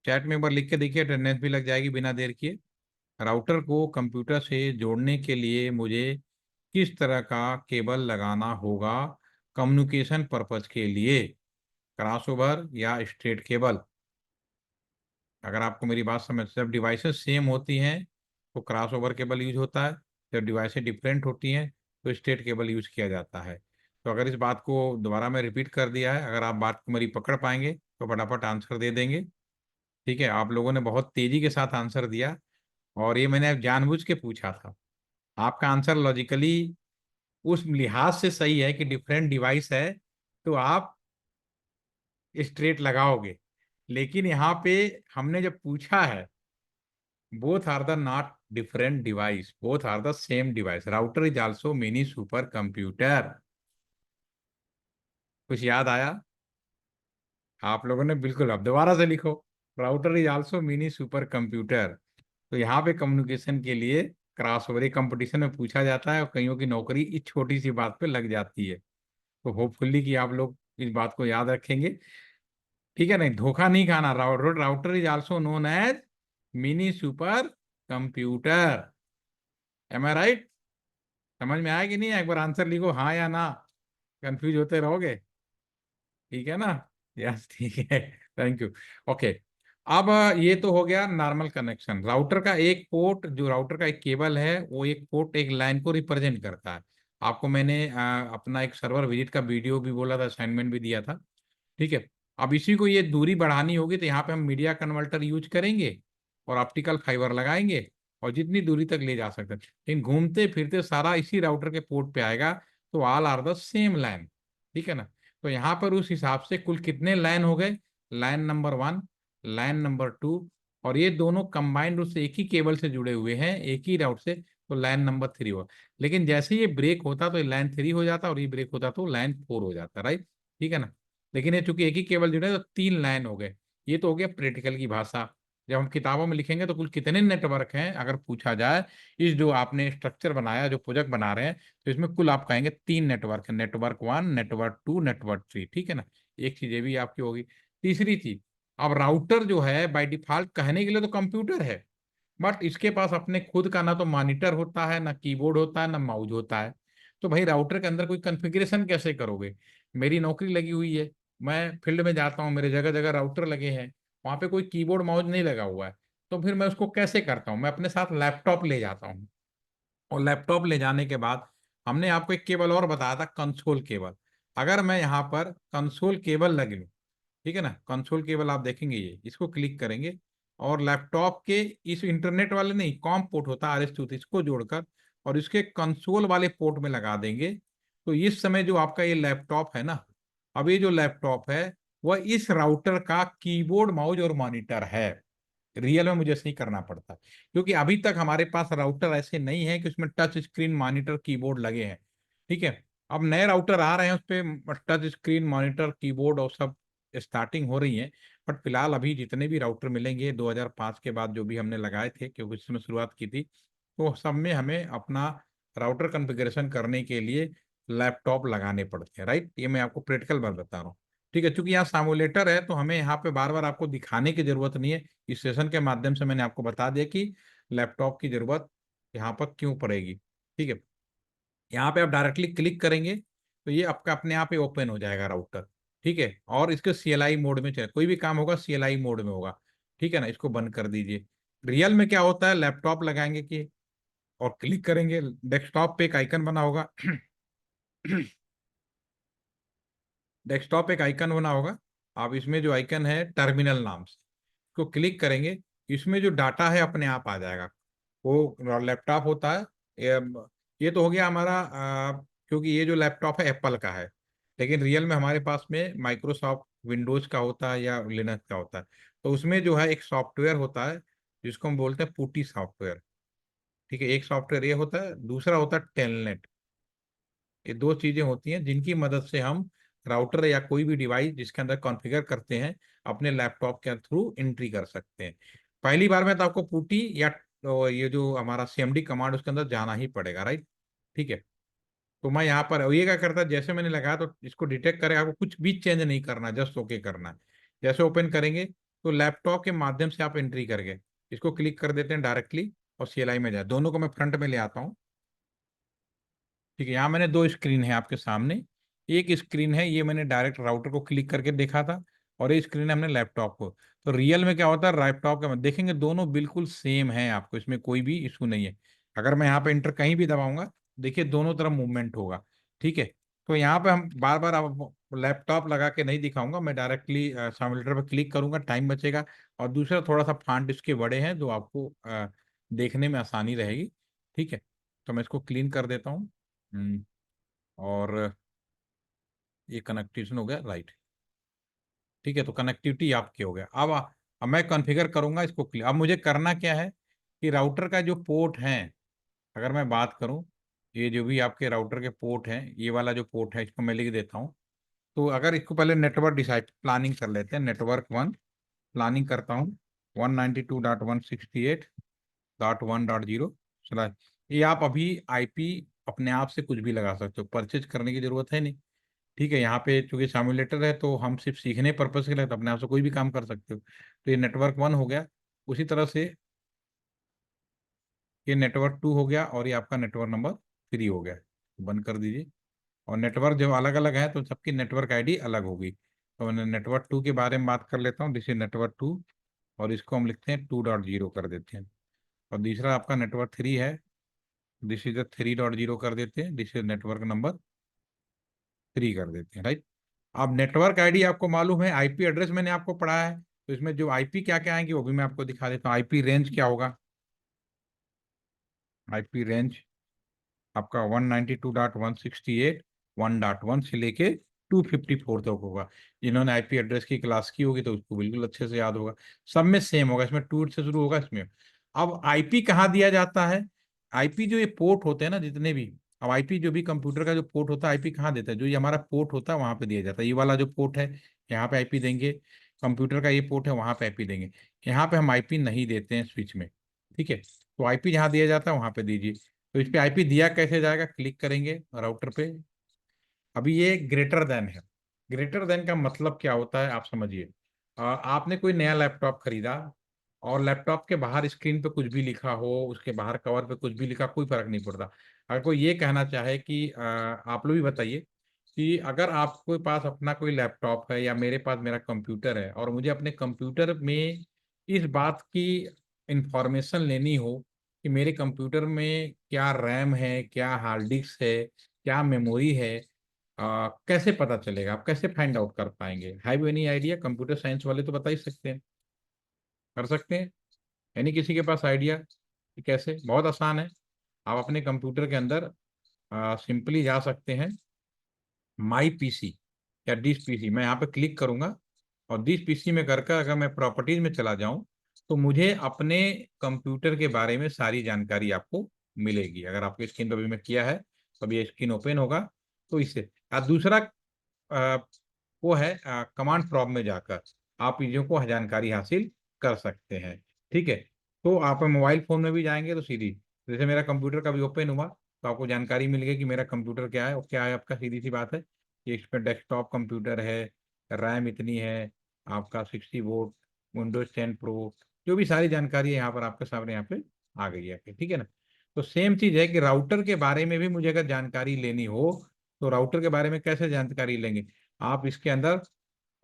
चैट में एक बार लिख के देखिए, अटेंडेंस भी लग जाएगी बिना देर किए। राउटर को कंप्यूटर से जोड़ने के लिए मुझे किस तरह का केबल लगाना होगा कम्युनिकेशन पर्पज के लिए, क्रॉसओवर या स्ट्रेट केबल। अगर आपको मेरी बात समझ, जब डिवाइसेस सेम होती हैं तो क्रॉसओवर केबल यूज होता है, जब डिवाइसेस डिफरेंट होती हैं तो स्ट्रेट केबल यूज किया जाता है। तो अगर इस बात को दोबारा मैं रिपीट कर दिया है, अगर आप बात को मेरी पकड़ पाएंगे तो फटाफट आंसर दे देंगे, ठीक है। आप लोगों ने बहुत तेजी के साथ आंसर दिया, और ये मैंने जानबूझ के पूछा था। आपका आंसर लॉजिकली उस लिहाज से सही है कि डिफरेंट डिवाइस है तो आप स्ट्रेट लगाओगे। लेकिन यहाँ पे हमने जब पूछा है, both are the not different device, both are the same device. Router is also mini super computer. कुछ याद आया आप लोगों ने? बिल्कुल, अब दोबारा से लिखो। Router is also mini super computer. तो यहाँ पे कम्युनिकेशन के लिए क्रॉस ओवर कंपटीशन में पूछा जाता है और कईयों की नौकरी इस छोटी सी बात पे लग जाती है। तो होपफुली कि आप लोग इस बात को याद रखेंगे। ठीक है, नहीं धोखा नहीं खाना। Router router is also known as mini super computer. Am I right? समझ में आया कि नहीं? एक बार आंसर लिखो, हाँ या ना। कंफ्यूज होते रहोगे। ठीक है ना? यस, ठीक है। Thank you. ओके। अब ये तो हो गया नॉर्मल कनेक्शन। राउटर का एक पोर्ट, जो राउटर का एक केबल है, वो एक पोर्ट एक लाइन को रिप्रेजेंट करता है। आपको मैंने अपना एक सर्वर विजिट का वीडियो भी बोला था, असाइनमेंट भी दिया था। ठीक है। अब इसी को ये दूरी बढ़ानी होगी तो यहाँ पे हम मीडिया कन्वर्टर यूज करेंगे और ऑप्टिकल फाइबर लगाएंगे और जितनी दूरी तक ले जा सकते हैं। लेकिन घूमते फिरते सारा इसी राउटर के पोर्ट पे आएगा। तो all are the same line. ठीक है ना? तो यहाँ पर उस हिसाब से कुल कितने लाइन हो गए? लाइन नंबर 1, लाइन नंबर 2, और ये दोनों कंबाइंड रूप से एक ही केबल से जुड़े हुए हैं, एक ही राउट से। तो लाइन नंबर 3 हुआ। लेकिन जैसे ये ब्रेक होता तो ये लाइन 3 हो जाता और ये ब्रेक होता तो लाइन 4 हो जाता, राइट? ठीक है ना? लेकिन ये चूंकि एक ही केबल जुड़े तो 3 लाइन हो गए। ये तो हो गया प्रैक्टिकल की भाषा। जब हम किताबों में लिखेंगे तो कुल कितने नेटवर्क हैं अगर पूछा जाए, इस जो आपने स्ट्रक्चर बनाया, जो प्रोजेक्ट बना रहे हैं, तो इसमें कुल आप कहेंगे 3 नेटवर्क है। Network 1, network 2, network 3। ठीक है ना? एक चीज ये भी आपकी होगी। तीसरी चीज, अब राउटर जो है बाय डिफॉल्ट कहने के लिए तो कंप्यूटर है, बट इसके पास अपने खुद का ना तो मॉनिटर होता है, ना कीबोर्ड होता है, ना माउस होता है। तो भाई राउटर के अंदर कोई कॉन्फ़िगरेशन कैसे करोगे? मेरी नौकरी लगी हुई है, मैं फील्ड में जाता हूँ, मेरे जगह जगह राउटर लगे हैं, वहां पे कोई कीबोर्ड माउस नहीं लगा हुआ है। तो फिर मैं उसको कैसे करता हूँ? मैं अपने साथ लैपटॉप ले जाता हूँ, और लैपटॉप ले जाने के बाद हमने आपको एक केबल और बताया था, कंसोल केबल। अगर मैं यहाँ पर कंसोल केबल लग लूँ, ठीक है ना, कंसोल केबल आप देखेंगे, ये इसको क्लिक करेंगे और लैपटॉप के इस इंटरनेट वाले नहीं, कॉम पोर्ट होता है RS-232, इसको जोड़कर और इसके कंसोल वाले पोर्ट में लगा देंगे। तो इस समय जो आपका ये लैपटॉप है ना, अब ये जो लैपटॉप है वह इस राउटर का कीबोर्ड माउस और मॉनिटर है। रियल में मुझे ऐसे ही करना पड़ता, क्योंकि अभी तक हमारे पास राउटर ऐसे नहीं है कि उसमें टच स्क्रीन मॉनिटर कीबोर्ड लगे हैं। ठीक है। अब नए राउटर आ रहे हैं, उस पर टच स्क्रीन मॉनिटर कीबोर्ड और सब स्टार्टिंग हो रही है। बट फिलहाल अभी जितने भी राउटर मिलेंगे 2005 के बाद जो भी हमने लगाए थे, क्योंकि उसमें शुरुआत की थी, तो सब में हमें अपना राउटर कॉन्फ़िगरेशन करने के लिए लैपटॉप लगाने पड़ते हैं, राइट? ये मैं आपको प्रैक्टिकल बात बता रहा हूँ। ठीक है, क्योंकि यहाँ सामुलेटर है तो हमें यहाँ पे बार बार आपको दिखाने की जरूरत नहीं है। इस सेशन के माध्यम से मैंने आपको बता दिया कि लैपटॉप की जरूरत यहाँ पर क्यों पड़ेगी। ठीक है। यहाँ पे आप डायरेक्टली क्लिक करेंगे तो ये आपका अपने आप ही ओपन हो जाएगा राउटर। ठीक है, और इसके CLI मोड में चले, कोई भी काम होगा CLI मोड में होगा। ठीक है ना? इसको बंद कर दीजिए। रियल में क्या होता है, लैपटॉप लगाएंगे कि और क्लिक करेंगे, डेस्कटॉप पे एक आइकन बना होगा। डेस्कटॉप एक आइकन बना होगा, आप इसमें जो आइकन है टर्मिनल नाम से, इसको क्लिक करेंगे, इसमें जो डाटा है अपने आप आ जाएगा। वो लैपटॉप होता है। ये ये तो हो गया हमारा, क्योंकि ये जो लैपटॉप है एप्पल का है, लेकिन रियल में हमारे पास में माइक्रोसॉफ्ट विंडोज का होता है या लिनक्स का होता है। तो उसमें जो है एक सॉफ्टवेयर होता है जिसको हम बोलते हैं पुटी सॉफ्टवेयर। ठीक है, एक सॉफ्टवेयर ये होता है, दूसरा होता है टेलनेट। ये दो चीजें होती हैं जिनकी मदद से हम राउटर या कोई भी डिवाइस जिसके अंदर कॉन्फ़िगर करते हैं, अपने लैपटॉप के थ्रू एंट्री कर सकते हैं। पहली बार में तो आपको पुटी या तो ये जो हमारा CMD कमांड उसके अंदर जाना ही पड़ेगा, राइट? ठीक है। तो मैं यहाँ पर ये क्या करता है, जैसे मैंने लगाया तो इसको डिटेक्ट करेगा, आपको कुछ भी चेंज नहीं करना, जस्ट ओके करना है। जैसे ओपन करेंगे तो लैपटॉप के माध्यम से आप एंट्री करके इसको क्लिक कर देते हैं डायरेक्टली, और CLI में जाए। दोनों को मैं फ्रंट में ले आता हूँ। ठीक है, यहाँ मैंने दो स्क्रीन है आपके सामने। एक स्क्रीन है ये मैंने डायरेक्ट राउटर को क्लिक करके देखा था, और ये स्क्रीन है हमने लैपटॉप को। तो रियल में क्या होता है, लैपटॉप का देखेंगे दोनों बिल्कुल सेम है, आपको इसमें कोई भी इशू नहीं है। अगर मैं यहाँ पे इंटर कहीं भी दबाऊंगा, देखिए दोनों तरफ मूवमेंट होगा। ठीक है। तो यहाँ पे हम बार बार अब लैपटॉप लगा के नहीं दिखाऊंगा, मैं डायरेक्टली सिमुलेटर पर क्लिक करूंगा, टाइम बचेगा। और दूसरा थोड़ा सा फॉन्ट इसके बड़े हैं जो आपको देखने में आसानी रहेगी। ठीक है। तो मैं इसको क्लीन कर देता हूँ। और ये कनेक्टिविटी हो गया, राइट? ठीक है, तो कनेक्टिविटी आपकी हो गया। अब मैं कॉन्फ़िगर करूंगा इसको क्लियर। अब मुझे करना क्या है, कि राउटर का जो पोर्ट है, अगर मैं बात करूं, ये जो भी आपके राउटर के पोर्ट हैं, ये वाला जो पोर्ट है इसको मैं लिख देता हूं। तो अगर इसको पहले नेटवर्क डिसाइड प्लानिंग कर लेते हैं, नेटवर्क वन प्लानिंग करता हूँ, 192.168.1.0 चला। ये आप अभी आईपी अपने आप से कुछ भी लगा सकते हो, परचेज करने की जरूरत है नहीं। ठीक है, यहाँ पे चूंकि साम्यूलेटर है तो हम सिर्फ सीखने पर्पज के लिए तो अपने आप से कोई भी काम कर सकते हो। तो ये नेटवर्क वन हो गया। उसी तरह से ये नेटवर्क टू हो गया और ये आपका नेटवर्क नंबर थ्री हो गया। बंद कर दीजिए। और नेटवर्क जब अलग अलग है तो सबकी नेटवर्क आईडी अलग होगी। तो मैं नेटवर्क टू के बारे में बात कर लेता हूँ, दिस इज नेटवर्क टू, और इसको हम लिखते हैं 2.0 कर देते हैं। और दूसरा आपका नेटवर्क थ्री है, दिस इज 3.0 कर देते हैं, this is network number three कर देते हैं, राइट। अब नेटवर्क आईडी आपको मालूम है, आईपी एड्रेस मैंने आपको पढ़ाया है, तो इसमें जो आईपी क्या क्या आएंगे वो भी मैं आपको दिखा देता हूँ। आईपी रेंज क्या होगा, आईपी रेंज आपका 192.168.1.1 से लेके 254 तक होगा। जिन्होंने आईपी एड्रेस की क्लास की होगी तो उसको बिल्कुल अच्छे से याद होगा। सब में सेम होगा, इसमें टू से शुरू होगा इसमें। अब आईपी कहाँ दिया जाता है, आईपी जो ये पोर्ट होते हैं ना जितने भी, अब आईपी जो भी कंप्यूटर का जो पोर्ट होता है, आईपी कहाँ देता है, जो ये हमारा पोर्ट होता है वहां पे दिया जाता है। ये वाला जो पोर्ट है यहाँ पे आईपी देंगे, कंप्यूटर का ये पोर्ट है वहां पे आईपी देंगे। यहाँ पे हम आईपी नहीं देते हैं स्विच में, ठीक है। तो आईपी जहाँ दिया जाता है वहां पे दीजिए। तो इस पे आईपी दिया कैसे जाएगा, क्लिक करेंगे राउटर पे। अभी ये ग्रेटर देन है। ग्रेटर देन का मतलब क्या होता है आप समझिए। आपने कोई नया लैपटॉप खरीदा और लैपटॉप के बाहर स्क्रीन पे कुछ भी लिखा हो, उसके बाहर कवर पे कुछ भी लिखा, कोई फर्क नहीं पड़ता। अगर कोई ये कहना चाहे कि आप लोग भी बताइए कि अगर आपके पास अपना कोई लैपटॉप है या मेरे पास मेरा कंप्यूटर है और मुझे अपने कंप्यूटर में इस बात की इंफॉर्मेशन लेनी हो कि मेरे कंप्यूटर में क्या रैम है, क्या हार्ड डिस्क है, क्या मेमोरी है, कैसे पता चलेगा, आप कैसे फाइंड आउट कर पाएंगे? Have any idea? Computer science वाले तो बता ही सकते हैं, कर सकते हैं। यानी किसी के पास आइडिया कि कैसे? बहुत आसान है। आप अपने कंप्यूटर के अंदर सिंपली जा सकते हैं, माई पीसी या डिस पीसी, मैं यहाँ पे क्लिक करूंगा और डिस पीसी में करके अगर मैं प्रॉपर्टीज में चला जाऊं तो मुझे अपने कंप्यूटर के बारे में सारी जानकारी आपको मिलेगी। अगर आपके स्क्रीन पर भी मैं किया है तो अभी ये स्क्रीन ओपन होगा। तो इससे दूसरा अ, वो है कमांड प्रॉम्प्ट में जाकर आप चीजों को जानकारी हासिल कर सकते हैं, ठीक है। तो आप मोबाइल फोन में भी जाएंगे तो सीधी, जैसे मेरा कंप्यूटर का भी ओपन हुआ तो आपको जानकारी मिल गई कि मेरा कंप्यूटर क्या है और क्या है आपका, सीधी सी बात है कि इस पर डेस्कटॉप कंप्यूटर है, रैम इतनी है, आपका 60 वोल्ट, विंडोज 10 प्रो, जो भी सारी जानकारी है यहाँ पर आपके सामने यहाँ पे आ गई है, ठीक है ना। तो सेम चीज है कि राउटर के बारे में भी मुझे अगर जानकारी लेनी हो तो राउटर के बारे में कैसे जानकारी लेंगे, आप इसके अंदर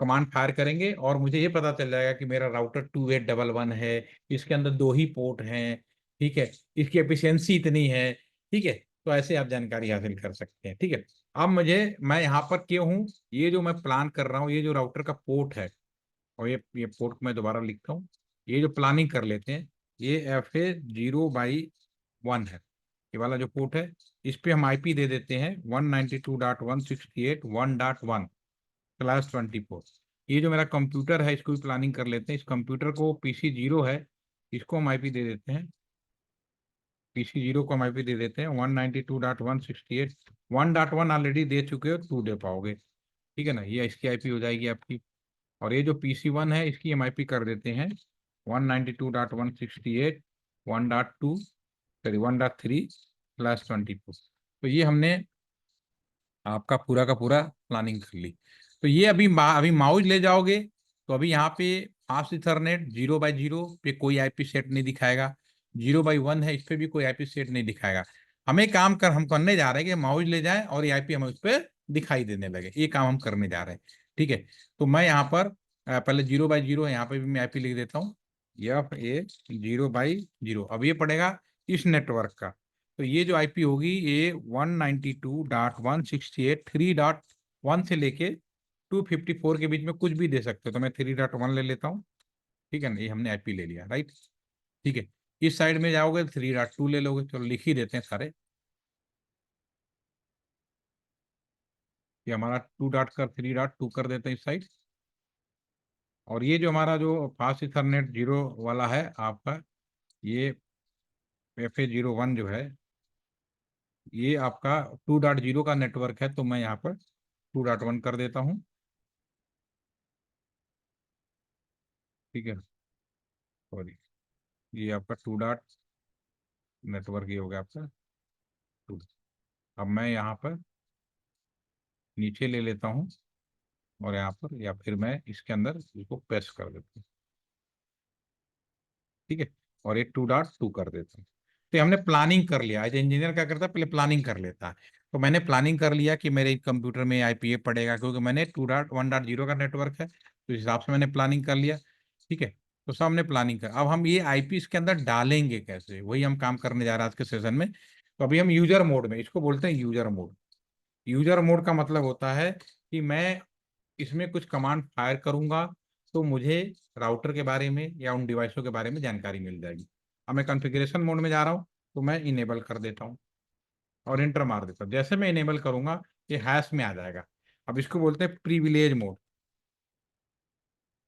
कमांड फायर करेंगे और मुझे ये पता चल जाएगा कि मेरा राउटर 2811 है, इसके अंदर दो ही पोर्ट हैं, ठीक है, इसकी एफिशिएंसी इतनी है, ठीक है। तो ऐसे आप जानकारी हासिल कर सकते हैं, ठीक है। अब मैं यहाँ पर क्यों हूँ, ये जो मैं प्लान कर रहा हूँ, ये जो राउटर का पोर्ट है, और ये पोर्ट मैं दोबारा लिखता हूँ, ये जो प्लानिंग कर लेते हैं, ये FA0/1 है, ये वाला जो पोर्ट है, इस पे हम आईपी दे देते हैं 192.168.1.1/24। ये जो मेरा कंप्यूटर है इसको भी प्लानिंग कर लेते हैं, इस कंप्यूटर को PC 0 है, इसको हम आईपी दे देते हैं, PC 0 को हम आईपी दे देते हैं 192.168.1.1 ऑलरेडी दे चुके हो, 2 दे पाओगे, ठीक है ना, ये इसकी आईपी हो जाएगी आपकी। और ये जो PC 1 है इसकी हम आईपी कर देते हैं 192.168.1.2, सॉरी 1.3/24। तो ये हमने आपका पूरा का पूरा प्लानिंग कर ली। तो ये अभी माउस ले जाओगे तो अभी यहाँ पे फास्ट इथरनेट 0/0 पे कोई आईपी सेट नहीं दिखाएगा, 0/1 है इस पे भी कोई आईपी सेट नहीं दिखाएगा। हमें काम कर हम करने जा रहे हैं कि माउस ले जाए और ये आईपी हमें उस पर दिखाई देने लगे, ये काम हम करने जा रहे हैं, ठीक है। तो मैं यहाँ पर पहले 0/0 है, यहाँ पे भी मैं आईपी लिख देता हूँ, FA0/0। अब ये पड़ेगा इस नेटवर्क का। तो ये जो आईपी होगी ये 192.168.3.1 से लेके 254 के बीच में कुछ भी दे सकते हो, तो मैं 3.1 ले लेता हूँ, ठीक है ना, ये हमने आईपी ले लिया, राइट, ठीक है। इस साइड में जाओगे 3.2 ले लोगे, चलो लिख ही देते हैं सारे, ये हमारा 2.3.2 कर देते हैं इस साइड। और ये जो हमारा जो फास्ट इथरनेट 0 वाला है आपका, ये FA01 जो है ये आपका 2.0 का नेटवर्क है, तो मैं यहाँ पर 2.1 कर देता हूँ। ठीक है, सॉरी, ये आपका 2 डॉट नेटवर्क, ये हो गया आपका 2। अब मैं यहाँ पर नीचे ले लेता हूँ और यहाँ पर, या फिर मैं इसके अंदर इसको पेस्ट कर देता हूँ। ठीक है, और ये 2.2 कर देता हूँ। तो ये हमने प्लानिंग कर लिया। एज इंजीनियर क्या करता है, पहले प्लानिंग कर लेता है। तो मैंने प्लानिंग कर लिया कि मेरे कंप्यूटर में आईपीए पड़ेगा, क्योंकि मैंने 2.1.0 का नेटवर्क है, तो इस हिसाब से मैंने प्लानिंग कर लिया। ठीक है, तो सब हमने प्लानिंग कर, अब हम ये आईपी इसके अंदर डालेंगे कैसे, वही हम काम करने जा रहे हैं आज के सेशन में। तो अभी हम यूजर मोड में, इसको बोलते हैं यूजर मोड। यूजर मोड का मतलब होता है कि मैं इसमें कुछ कमांड फायर करूंगा तो मुझे राउटर के बारे में या उन डिवाइसों के बारे में जानकारी मिल जाएगी। अब मैं कॉन्फ़िगरेशन मोड में जा रहा हूँ, तो मैं इनेबल कर देता हूँ और इंटर मार देता हूँ। जैसे मैं इनेबल करूंगा ये हैश में आ जाएगा। अब इसको बोलते हैं प्रिविलेज मोड।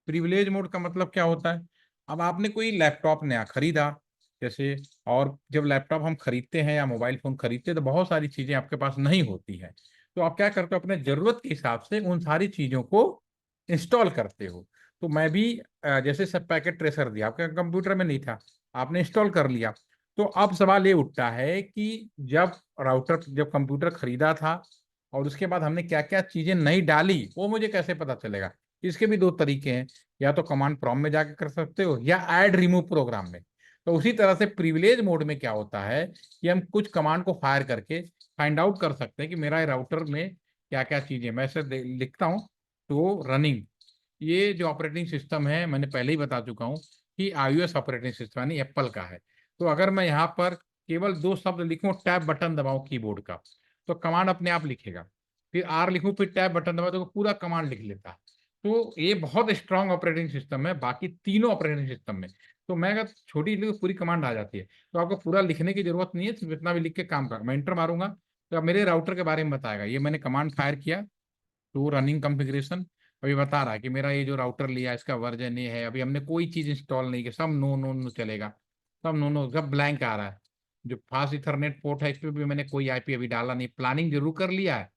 प्रिविलेज मोड का मतलब क्या होता है, अब आपने कोई लैपटॉप नया खरीदा जैसे, और जब लैपटॉप हम खरीदते हैं या मोबाइल फोन खरीदते हैं तो बहुत सारी चीजें आपके पास नहीं होती है। तो आप क्या करते हो, अपने जरूरत के हिसाब से उन सारी चीजों को इंस्टॉल करते हो। तो मैं भी जैसे सब पैकेट ट्रेसर दिया आपके कंप्यूटर में नहीं था, आपने इंस्टॉल कर लिया। तो अब सवाल ये उठता है कि जब कंप्यूटर खरीदा था और उसके बाद हमने क्या क्या चीजें नई डाली, वो मुझे कैसे पता चलेगा। इसके भी दो तरीके हैं, या तो कमांड प्रॉम्प्ट में जाकर कर सकते हो या ऐड रिमूव प्रोग्राम में। तो उसी तरह से प्रिविलेज मोड में क्या होता है कि हम कुछ कमांड को फायर करके फाइंड आउट कर सकते हैं कि मेरा राउटर में क्या क्या चीजें, मैं ऐसे लिखता हूँ। तो रनिंग, ये जो ऑपरेटिंग सिस्टम है मैंने पहले ही बता चुका हूँ कि iOS ऑपरेटिंग सिस्टम यानी एप्पल का है। तो अगर मैं यहाँ पर केवल दो शब्द लिखूं, टैब बटन दबाऊं कीबोर्ड का, तो कमांड अपने आप लिखेगा। फिर आर लिखूं, फिर टैब बटन दबाऊं, तो पूरा कमांड लिख लेता है। तो ये बहुत स्ट्रांग ऑपरेटिंग सिस्टम है बाकी तीनों ऑपरेटिंग सिस्टम में। तो मैं अगर छोटी लिखूं पूरी कमांड आ जाती है, तो आपको पूरा लिखने की जरूरत नहीं है, सिर्फ इतना भी लिख के काम कर। मैं इंटर मारूंगा तो अब मेरे राउटर के बारे में बताएगा। ये मैंने कमांड फायर किया, तो रनिंग कॉन्फ़िगरेशन अभी बता रहा है कि मेरा ये जो राउटर लिया इसका वर्जन ये है। अभी हमने कोई चीज इंस्टॉल नहीं की, सब नो नो नो चलेगा, सब नो नो, सब ब्लैंक आ रहा है। जो फास्ट इथरनेट पोर्ट है इस पे भी मैंने कोई आईपी अभी डाला नहीं, प्लानिंग जरूर कर लिया है।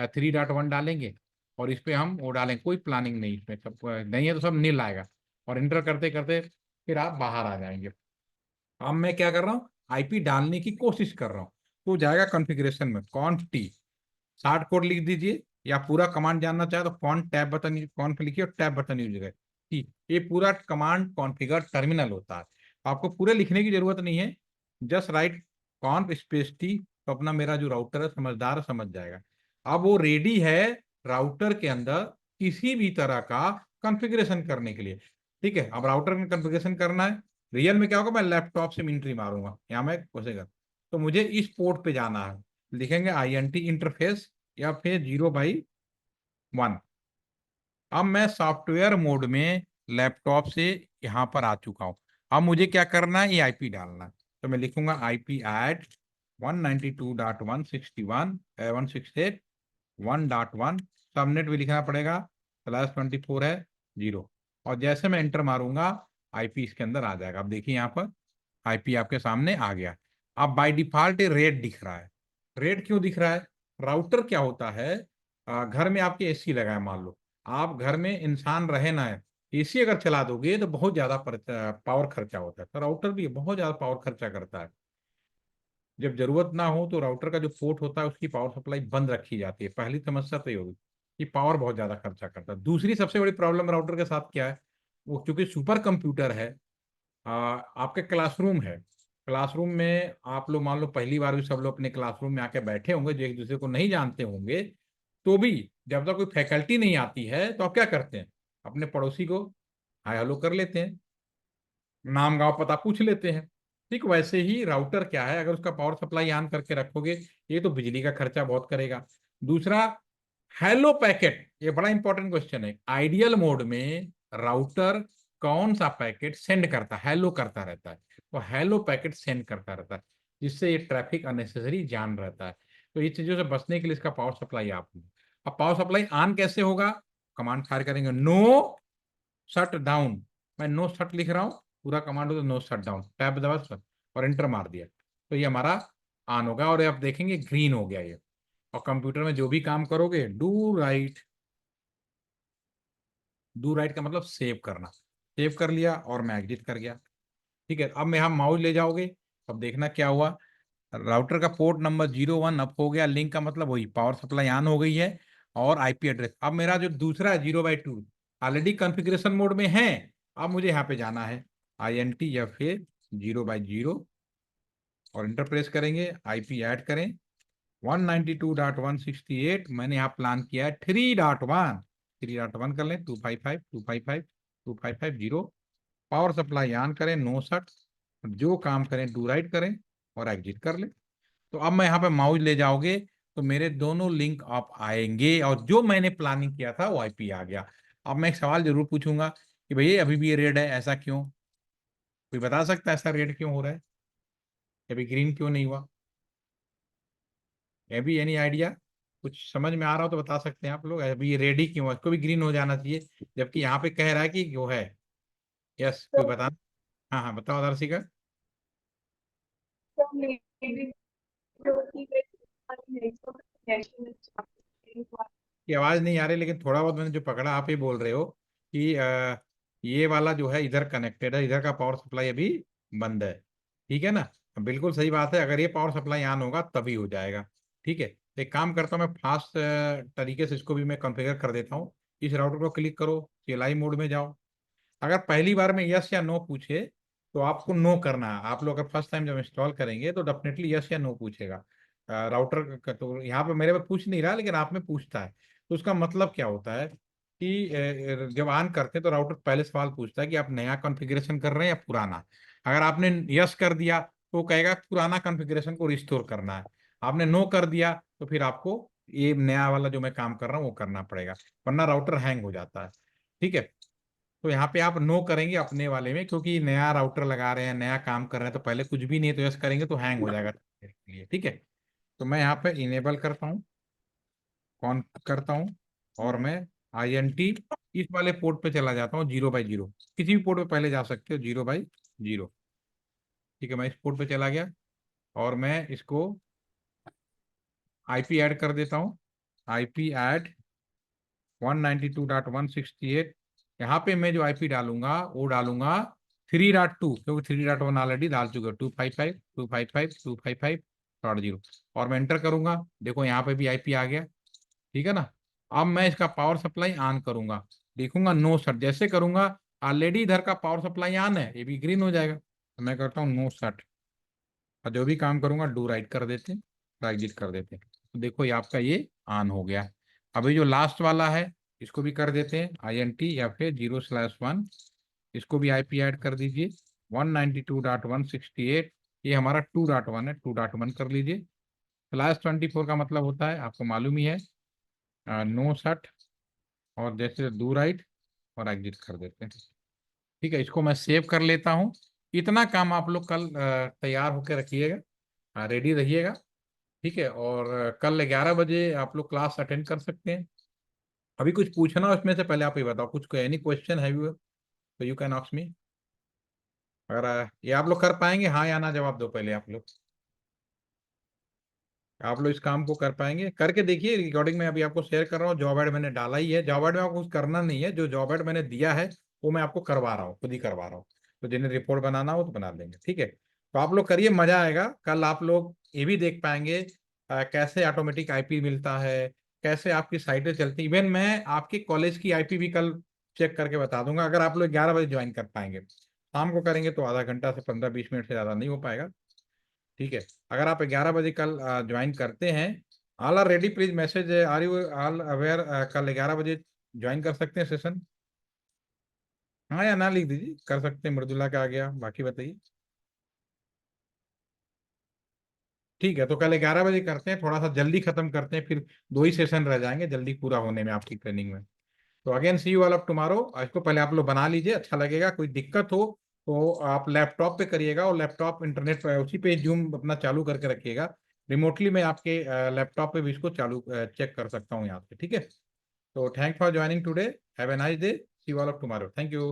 3.1 डालेंगे और इस पे हम वो डालेंगे, कोई प्लानिंग नहीं इसमें, सब नहीं है तो सब नील आएगा। और इंटर करते करते फिर आप बाहर आ जाएंगे। अब मैं क्या कर रहा हूँ, आईपी डालने की कोशिश कर रहा हूँ। तो जाएगा कॉन्फ़िगरेशन में कॉन्फ टी, शार्ट कोड लिख दीजिए, या पूरा कमांड जानना चाहे तो कॉन टैब बटन, कॉन्फ लिखिए और टैब बटन यूज करें। ठीक, ये पूरा कमांड कॉन्फ़िगर टर्मिनल होता है। आपको पूरे लिखने की जरूरत नहीं है, जस्ट राइट कॉन्फ स्पेस टी, तो अपना मेरा जो राउटर है समझदार है, समझ जाएगा। अब वो रेडी है राउटर के अंदर किसी भी तरह का कॉन्फ़िगरेशन करने के लिए। ठीक है, अब राउटर में कॉन्फ़िगरेशन करना है। रियल में क्या होगा, मैं लैपटॉप से मिंट्री मारूंगा, यहाँ मैं घुसेगा, तो मुझे इस पोर्ट पे जाना है। लिखेंगे INT इंटरफेस या फिर 0/1। अब मैं सॉफ्टवेयर मोड में लैपटॉप से यहाँ पर आ चुका हूँ। अब मुझे क्या करना है, ये आईपी डालना है। तो मैं लिखूंगा IP एट 192.168.1 सबनेट भी लिखना पड़ेगा, /24 है 0। और जैसे मैं एंटर मारूंगा आईपी इसके अंदर आ जाएगा। अब देखिए यहाँ पर आईपी आपके सामने आ गया। अब बाय डिफॉल्ट रेड दिख रहा है। रेड क्यों दिख रहा है, राउटर क्या होता है, घर में आपके एसी लगा है, मान लो आप घर में इंसान रहे ना है, एसी अगर चला दोगे तो बहुत ज्यादा पावर खर्चा होता है। तो राउटर भी बहुत ज्यादा पावर खर्चा करता है। जब जरूरत ना हो तो राउटर का जो पोर्ट होता है उसकी पावर सप्लाई बंद रखी जाती है। पहली समस्या तो ये होगी कि पावर बहुत ज्यादा खर्चा करता है। दूसरी सबसे बड़ी प्रॉब्लम राउटर के साथ क्या है, वो चूंकि सुपर कंप्यूटर है, आपके क्लासरूम है, क्लासरूम में आप लोग मान लो पहली बार भी सब लोग अपने क्लासरूम में आके बैठे होंगे जो एक दूसरे को नहीं जानते होंगे, तो भी जब तक कोई फैकल्टी नहीं आती है तो आप क्या करते हैं, अपने पड़ोसी को हाय हेलो कर लेते हैं, नाम गांव पता पूछ लेते हैं। ठीक वैसे ही राउटर क्या है, अगर उसका पावर सप्लाई ऑन करके रखोगे, ये तो बिजली का खर्चा बहुत करेगा। दूसरा, हेलो पैकेट, ये बड़ा इंपॉर्टेंट क्वेश्चन है। आइडियल मोड में राउटर कौन सा पैकेट सेंड करता है, हेलो करता रहता है, वो हेलो पैकेट सेंड करता रहता है, जिससे ये ट्रैफिक अननेसेसरी जान रहता है। तो ये चीजों से बचने के लिए इसका पावर सप्लाई आप, अब पावर सप्लाई ऑन कैसे होगा, कमांड फायर करेंगे नो शट डाउन। मैं नो शट लिख रहा हूँ, पूरा कमांड हो तो नो शट डाउन, टैब दबा और एंटर मार दिया। तो ये हमारा ऑन होगा और आप देखेंगे ग्रीन हो गया ये। और कंप्यूटर में जो भी काम करोगे डू राइट, डू राइट का मतलब सेव करना, सेव कर लिया और मैं एग्जिट कर गया। ठीक है, अब मैं यहाँ माउस ले जाओगे, अब देखना क्या हुआ, राउटर का पोर्ट नंबर 01 अप हो गया, लिंक का मतलब वही पावर सप्लाई ऑन हो गई है, और आईपी एड्रेस अब मेरा जो दूसरा है 0/2 ऑलरेडी कॉन्फ़िगरेशन मोड में है। अब मुझे यहाँ पे जाना है INT या फिर 0/0 और इंटर प्रेस करेंगे, आईपी ऐड करें 192.168, मैंने यहाँ प्लान किया है 3.1, 3.1 कर लें, 255, पावर सप्लाई ऑन करें, नो सट, जो काम करें डू राइट करें और एग्जिट कर लें। तो अब मैं यहाँ पे माउस ले जाओगे तो मेरे दोनों लिंक आप आएंगे और जो मैंने प्लानिंग किया था वो आईपी आ गया। अब मैं एक सवाल जरूर पूछूंगा कि भैया अभी भी ये रेड है, ऐसा क्यों? कोई बता सकता है ऐसा रेड क्यों हो रहा है, अभी ग्रीन क्यों नहीं हुआ? अभी एनी आइडिया? कुछ समझ में आ रहा हो तो बता सकते हैं आप लोग, अभी ये रेडी क्यों है, इसको भी ग्रीन हो जाना चाहिए, जबकि यहाँ पे कह रहा है कि जो है। यस, कोई बता। हाँ हाँ, बताओ दर्शिका। की आवाज नहीं आ रही, लेकिन थोड़ा बहुत मैंने जो पकड़ा आप ही बोल रहे हो कि ये वाला जो है इधर कनेक्टेड है, इधर का पावर सप्लाई अभी बंद है। ठीक है ना? बिल्कुल सही बात है, अगर ये पावर सप्लाई ऑन होगा तभी हो जाएगा। ठीक है, तो एक काम करता हूँ मैं फास्ट तरीके से इसको भी मैं कॉन्फ़िगर कर देता हूँ। इस राउटर को क्लिक करो, CLI मोड में जाओ। अगर पहली बार में यस या नो पूछे तो आपको नो करना है। आप लोग अगर फर्स्ट टाइम जब इंस्टॉल करेंगे तो डेफिनेटली यस या नो पूछेगा। राउटर का तो यहाँ पे मेरे पे पूछ नहीं रहा, लेकिन आप में पूछता है। तो उसका मतलब क्या होता है कि जब ऑन करते हैं तो राउटर पहले सवाल पूछता है कि आप नया कॉन्फ़िगरेशन कर रहे हैं या पुराना। अगर आपने यस कर दिया तो वो कहेगा पुराना कॉन्फ़िगरेशन को रिस्टोर करना है। आपने नो कर दिया तो फिर आपको ये नया वाला जो मैं काम कर रहा हूँ वो करना पड़ेगा, वरना राउटर हैंग हो जाता है। ठीक है, तो यहाँ पे आप नो करेंगे अपने वाले में, क्योंकि नया राउटर लगा रहे हैं, नया काम कर रहे हैं, तो पहले कुछ भी नहीं है तो यस करेंगे तो हैंग हो जाएगा लिए। ठीक है, तो मैं यहाँ पे इनेबल करता हूँ, कॉन करता हूँ, और मैं INT इस वाले पोर्ट पे चला जाता हूँ 0/0, किसी भी पोर्ट पे पहले जा सकते हो 0/0। ठीक है, मैं इस पोर्ट पे चला गया और मैं इसको आईपी ऐड कर देता हूँ, आईपी ऐड 192.168। यहाँ पे मैं जो आईपी डालूंगा वो डालूंगा 3.2, क्योंकि 3.1 ऑलरेडी डाल चुके हो, 255.255.255.0, और मैं एंटर करूंगा। देखो यहाँ पे भी आईपी आ गया। ठीक है ना? अब मैं इसका पावर सप्लाई ऑन करूंगा, देखूंगा नो सट, जैसे करूंगा ऑलरेडी इधर का पावर सप्लाई ऑन है, ये भी ग्रीन हो जाएगा। तो मैं करता हूँ नो सट, और जो भी काम करूंगा डू राइट कर देते हैं, एग्जिट कर देते हैं। तो देखो ये आपका ये ऑन हो गया। अभी जो लास्ट वाला है इसको भी कर देते हैं INT या फिर 0/1, इसको भी आईपी ऐड कर दीजिए 192.168। ये हमारा 2.1 है, 2.1 कर लीजिए। /24 का मतलब होता है आपको मालूम ही है, नो सट, और जैसे डू राइट और एग्जिट कर देते हैं। ठीक है, इसको मैं सेव कर लेता हूँ। इतना काम आप लोग कल तैयार होकर रखिएगा, रेडी रहिएगा। ठीक है, और कल 11 बजे आप लोग क्लास अटेंड कर सकते हैं। अभी कुछ पूछना हो इसमें से पहले आप ये बताओ, कुछ एनी क्वेश्चन है यू, तो यू कैन आस्क मी। अगर ये आप लोग कर पाएंगे, हाँ या ना जवाब दो पहले आप लोग। आप लोग इस काम को कर पाएंगे? करके देखिए, रिकॉर्डिंग में अभी आपको शेयर कर रहा हूँ, जॉब ऐड मैंने डाला ही है, जॉब ऐड में आपको कुछ करना नहीं है, जो जॉब ऐड मैंने दिया है वो मैं आपको करवा रहा हूँ, खुद ही करवा रहा हूँ। तो जिन्हें रिपोर्ट बनाना हो तो बना देंगे। ठीक है, तो आप लोग करिए, मजा आएगा। कल आप लोग ये भी देख पाएंगे कैसे ऑटोमेटिक आईपी मिलता है, कैसे आपकी साइटें चलती। इवन मैं आपके कॉलेज की आईपी भी कल चेक करके बता दूंगा, अगर आप लोग 11 बजे ज्वाइन कर पाएंगे। शाम को करेंगे तो आधा घंटा से 15-20 मिनट से ज़्यादा नहीं हो पाएगा। ठीक है, अगर आप 11 बजे कल ज्वाइन करते हैं, all are ready, please message, are you all aware, कल 11 बजे ज्वाइन कर सकते हैं सेशन? हाँ या ना लिख दीजिए, कर सकते हैं। मृदुला का आ गया, बाकी बताइए। ठीक है, तो कल 11 बजे करते हैं, थोड़ा सा जल्दी खत्म करते हैं, फिर 2 ही सेशन रह जाएंगे जल्दी पूरा होने में आपकी ट्रेनिंग में। तो again see you all of tomorrow. इसको पहले आप लोग बना लीजिए, अच्छा लगेगा। कोई दिक्कत हो तो आप लैपटॉप पे करिएगा, और लैपटॉप इंटरनेट पे उसी पे जूम अपना चालू करके रखिएगा। रिमोटली मैं आपके लैपटॉप पे भी इसको चालू चेक कर सकता हूँ यहाँ से। ठीक है, तो thank for joining today, have a nice day, see you all of tomorrow, thank you.